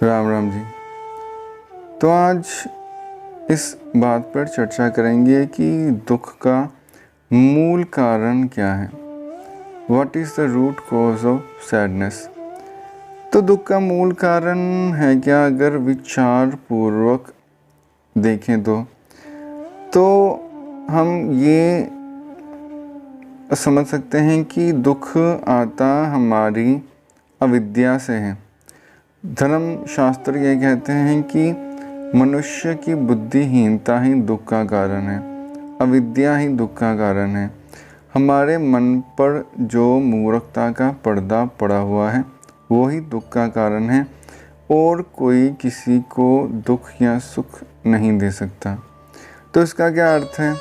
राम राम जी। तो आज इस बात पर चर्चा करेंगे कि दुख का मूल कारण क्या है। What is the root cause of sadness. तो दुख का मूल कारण है क्या, अगर विचार पूर्वक देखें तो हम ये समझ सकते हैं कि दुख आता हमारी अविद्या से है। धर्म शास्त्र ये कहते हैं कि मनुष्य की बुद्धिहीनता ही दुख का कारण है, अविद्या ही दुख का कारण है। हमारे मन पर जो मूर्खता का पर्दा पड़ा हुआ है वो ही दुख का कारण है, और कोई किसी को दुख या सुख नहीं दे सकता। तो इसका क्या अर्थ है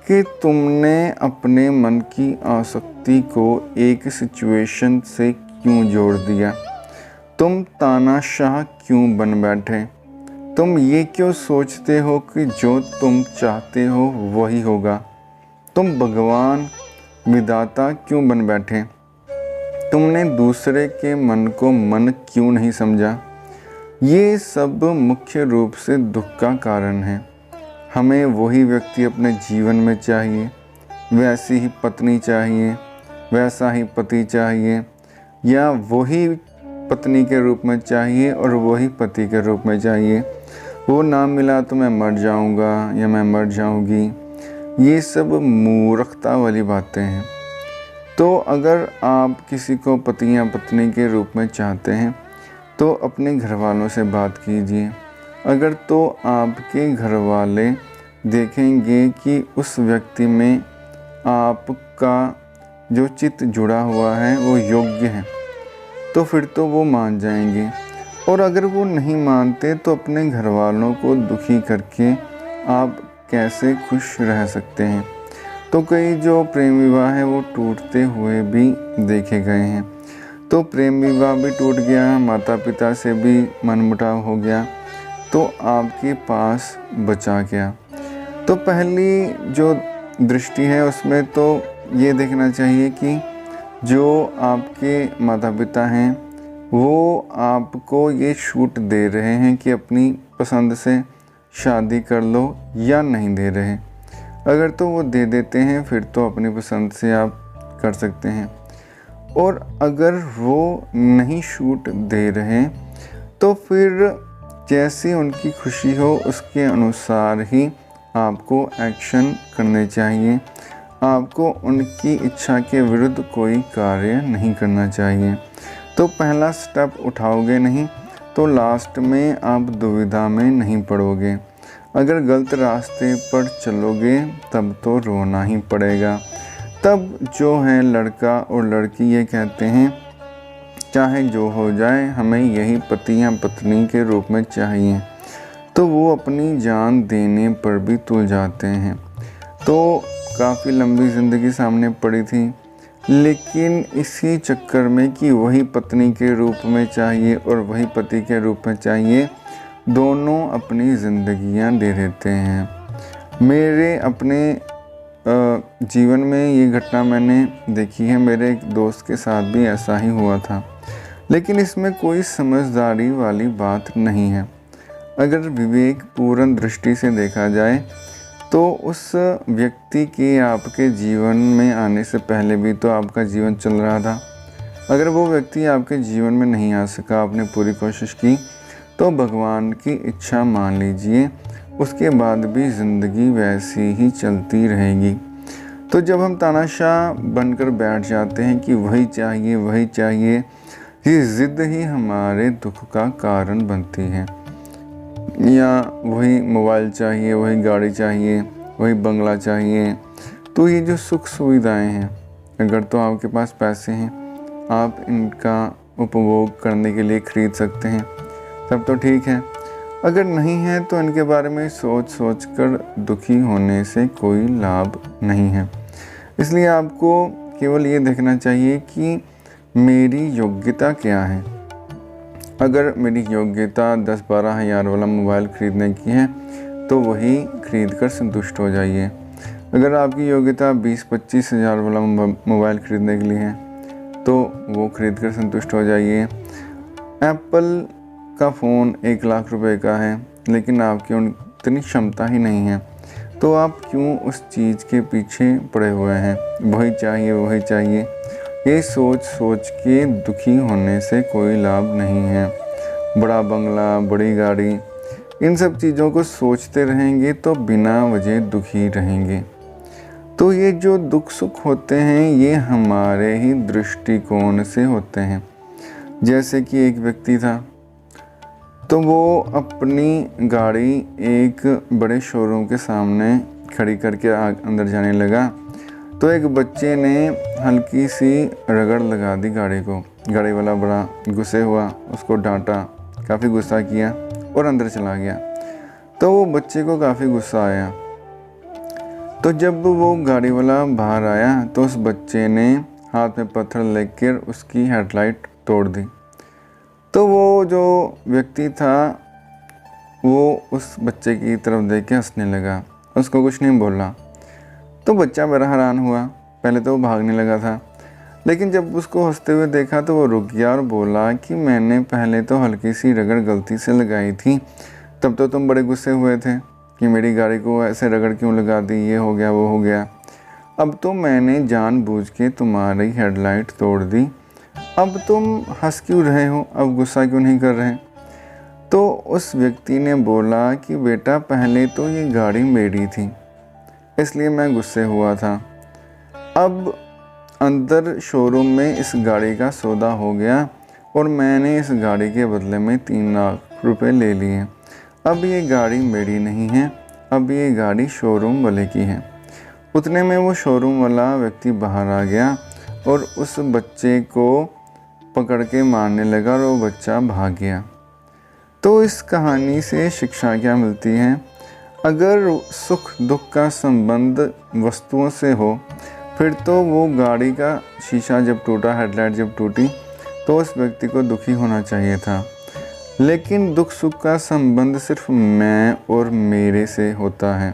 कि तुमने अपने मन की आसक्ति को एक सिचुएशन से क्यों जोड़ दिया, तुम तानाशाह क्यों बन बैठे, तुम ये क्यों सोचते हो कि जो तुम चाहते हो वही होगा, तुम भगवान विधाता क्यों बन बैठे, तुमने दूसरे के मन को मन क्यों नहीं समझा। ये सब मुख्य रूप से दुख का कारण है। हमें वही व्यक्ति अपने जीवन में चाहिए, वैसी ही पत्नी चाहिए, वैसा ही पति चाहिए, या वही पत्नी के रूप में चाहिए और वही पति के रूप में चाहिए। वो ना मिला तो मैं मर जाऊंगा या मैं मर जाऊंगी। ये सब मूर्खता वाली बातें हैं। तो अगर आप किसी को पति या पत्नी के रूप में चाहते हैं तो अपने घर वालों से बात कीजिए। अगर तो आपके घर वाले देखेंगे कि उस व्यक्ति में आपका जो चित्त जुड़ा हुआ है वो योग्य है, तो फिर तो वो मान जाएंगे। और अगर वो नहीं मानते तो अपने घर वालों को दुखी करके आप कैसे खुश रह सकते हैं। तो कई जो प्रेम विवाह है वो टूटते हुए भी देखे गए हैं। तो प्रेम विवाह भी टूट गया, माता पिता से भी मनमुटाव हो गया, तो आपके पास बचा क्या। तो पहली जो दृष्टि है उसमें तो ये देखना चाहिए कि जो आपके माता पिता हैं वो आपको ये छूट दे रहे हैं कि अपनी पसंद से शादी कर लो या नहीं दे रहे। अगर तो वो दे देते हैं फिर तो अपनी पसंद से आप कर सकते हैं, और अगर वो नहीं छूट दे रहे तो फिर जैसी उनकी खुशी हो उसके अनुसार ही आपको एक्शन करने चाहिए। आपको उनकी इच्छा के विरुद्ध कोई कार्य नहीं करना चाहिए। तो पहला स्टेप उठाओगे नहीं तो लास्ट में आप दुविधा में नहीं पड़ोगे। अगर गलत रास्ते पर चलोगे तब तो रोना ही पड़ेगा। तब जो है लड़का और लड़की ये कहते हैं चाहे जो हो जाए हमें यही पति या पत्नी के रूप में चाहिए, तो वो अपनी जान देने पर भी तुल जाते हैं। तो काफ़ी लंबी ज़िंदगी सामने पड़ी थी, लेकिन इसी चक्कर में कि वही पत्नी के रूप में चाहिए और वही पति के रूप में चाहिए, दोनों अपनी ज़िंदगियां दे देते हैं। मेरे अपने जीवन में ये घटना मैंने देखी है। मेरे एक दोस्त के साथ भी ऐसा ही हुआ था, लेकिन इसमें कोई समझदारी वाली बात नहीं है। अगर विवेक पूर्ण दृष्टि से देखा जाए तो उस व्यक्ति के आपके जीवन में आने से पहले भी तो आपका जीवन चल रहा था। अगर वो व्यक्ति आपके जीवन में नहीं आ सका, आपने पूरी कोशिश की, तो भगवान की इच्छा मान लीजिए उसके बाद भी ज़िंदगी वैसी ही चलती रहेगी। तो जब हम तानाशाह बनकर बैठ जाते हैं कि वही चाहिए वही चाहिए, ये ज़िद ही हमारे दुख का कारण बनती है। या वही मोबाइल चाहिए, वही गाड़ी चाहिए, वही बंगला चाहिए। तो ये जो सुख सुविधाएं हैं, अगर तो आपके पास पैसे हैं आप इनका उपभोग करने के लिए खरीद सकते हैं, तब तो ठीक है। अगर नहीं है तो इनके बारे में सोच कर दुखी होने से कोई लाभ नहीं है। इसलिए आपको केवल ये देखना चाहिए कि मेरी योग्यता क्या है। अगर मेरी योग्यता 10-12 हज़ार वाला मोबाइल ख़रीदने की है तो वही खरीद कर संतुष्ट हो जाइए। अगर आपकी योग्यता 20-25 हज़ार वाला मोबाइल ख़रीदने के लिए है तो वो खरीद कर संतुष्ट हो जाइए। एप्पल आपका फ़ोन 1 लाख रुपए का है लेकिन आपकी उतनी क्षमता ही नहीं है, तो आप क्यों उस चीज़ के पीछे पड़े हुए हैं? वही चाहिए, वही चाहिए। ये सोच सोच के दुखी होने से कोई लाभ नहीं है। बड़ा बंगला, बड़ी गाड़ी, इन सब चीज़ों को सोचते रहेंगे तो बिना वजह दुखी रहेंगे। तो ये जो दुख सुख होते हैं ये हमारे ही दृष्टिकोण से होते हैं। जैसे कि एक व्यक्ति था, तो वो अपनी गाड़ी एक बड़े शोरूम के सामने खड़ी करके अंदर जाने लगा, तो एक बच्चे ने हल्की सी रगड़ लगा दी गाड़ी को। गाड़ी वाला बड़ा गुस्से हुआ, उसको डांटा, काफ़ी गुस्सा किया और अंदर चला गया। तो वो बच्चे को काफ़ी गुस्सा आया। तो जब वो गाड़ी वाला बाहर आया तो उस बच्चे ने हाथ में पत्थर लेकर उसकी हेडलाइट तोड़ दी। तो वो जो व्यक्ति था वो उस बच्चे की तरफ देख के हंसने लगा, उसको कुछ नहीं बोला। तो बच्चा बड़ा हैरान हुआ, पहले तो वो भागने लगा था, लेकिन जब उसको हंसते हुए देखा तो वो रुक गया और बोला कि मैंने पहले तो हल्की सी रगड़ गलती से लगाई थी, तब तो तुम बड़े गुस्से हुए थे कि मेरी गाड़ी को ऐसे रगड़ क्यों लगा दी, ये हो गया वो हो गया। अब तो मैंने जानबूझ के तुम्हारी हेडलाइट तोड़ दी, अब तुम हंस क्यों रहे हो, अब गुस्सा क्यों नहीं कर रहे? तो उस व्यक्ति ने बोला कि बेटा पहले तो ये गाड़ी मेरी थी इसलिए मैं गुस्से हुआ था, अब अंदर शोरूम में इस गाड़ी का सौदा हो गया और मैंने इस गाड़ी के बदले में 3 लाख रुपए ले लिए। अब ये गाड़ी मेरी नहीं है, अब ये गाड़ी शोरूम वाले की है। उतने में वो शोरूम वाला व्यक्ति बाहर आ गया और उस बच्चे को पकड़ के मारने लगा और वो बच्चा भाग गया। तो इस कहानी से शिक्षा क्या मिलती है? अगर सुख दुख का संबंध वस्तुओं से हो, फिर तो वो गाड़ी का शीशा जब टूटा, हेडलाइट जब टूटी, तो उस व्यक्ति को दुखी होना चाहिए था। लेकिन दुख सुख का संबंध सिर्फ मैं और मेरे से होता है।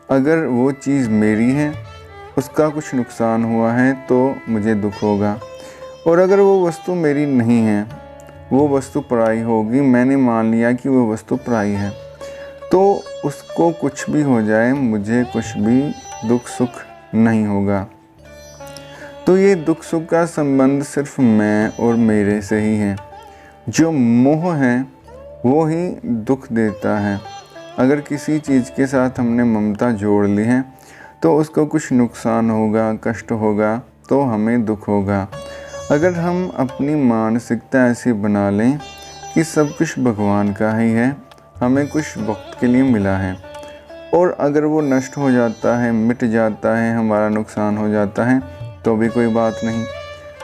अगर वो चीज़ मेरी है, उसका कुछ नुकसान हुआ है तो मुझे दुख होगा, और अगर वो वस्तु मेरी नहीं है, वो वस्तु पराई होगी, मैंने मान लिया कि वो वस्तु पराई है, तो उसको कुछ भी हो जाए मुझे कुछ भी दुख सुख नहीं होगा। तो ये दुख सुख का संबंध सिर्फ मैं और मेरे से ही है। जो मोह है वो ही दुख देता है। अगर किसी चीज़ के साथ हमने ममता जोड़ ली है तो उसको कुछ नुकसान होगा, कष्ट होगा, तो हमें दुख होगा। अगर हम अपनी मानसिकता ऐसी बना लें कि सब कुछ भगवान का ही है, हमें कुछ वक्त के लिए मिला है, और अगर वो नष्ट हो जाता है, मिट जाता है, हमारा नुकसान हो जाता है, तो भी कोई बात नहीं,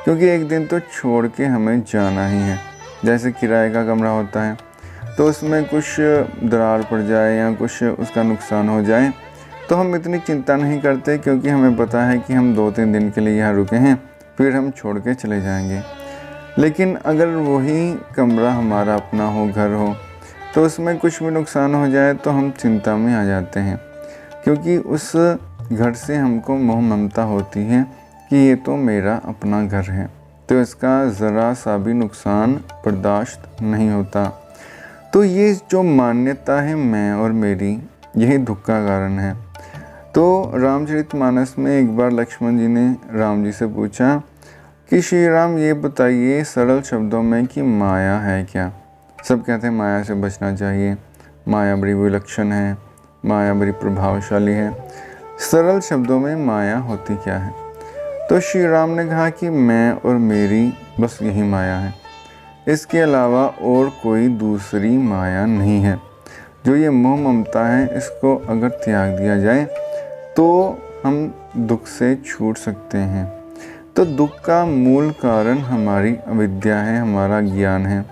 क्योंकि एक दिन तो छोड़ के हमें जाना ही है। जैसे किराए का कमरा होता है, तो उसमें कुछ दरार पड़ जाए या कुछ उसका नुकसान हो जाए तो हम इतनी चिंता नहीं करते, क्योंकि हमें पता है कि हम 2-3 दिन के लिए यहाँ रुके हैं, फिर हम छोड़ के चले जाएंगे। लेकिन अगर वही कमरा हमारा अपना हो, घर हो, तो उसमें कुछ भी नुकसान हो जाए तो हम चिंता में आ जाते हैं, क्योंकि उस घर से हमको मोह ममता होती है कि ये तो मेरा अपना घर है, तो इसका ज़रा सा भी नुकसान बर्दाश्त नहीं होता। तो ये जो मान्यता है मैं और मेरी, यही दुख का कारण है। तो रामचरितमानस में एक बार लक्ष्मण जी ने राम जी से पूछा कि श्री राम ये बताइए सरल शब्दों में कि माया है क्या? सब कहते हैं माया से बचना चाहिए, माया बड़ी विलक्षण है, माया बड़ी प्रभावशाली है। सरल शब्दों में माया होती क्या है? तो श्री राम ने कहा कि मैं और मेरी बस यही माया है, इसके अलावा और कोई दूसरी माया नहीं है। जो ये मोह ममता है, इसको अगर त्याग दिया जाए तो हम दुख से छूट सकते हैं। तो दुख का मूल कारण हमारी अविद्या है, हमारा ज्ञान है,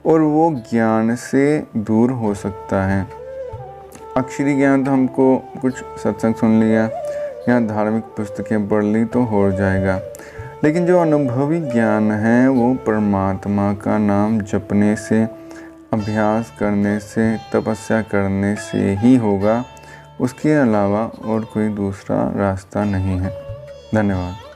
और वो ज्ञान से दूर हो सकता है। अक्षरी ज्ञान तो हमको कुछ सत्संग सुन लिया या धार्मिक पुस्तकें पढ़ ली तो हो जाएगा, लेकिन जो अनुभवी ज्ञान है वो परमात्मा का नाम जपने से, अभ्यास करने से, तपस्या करने से ही होगा। उसके अलावा और कोई दूसरा रास्ता नहीं है। धन्यवाद।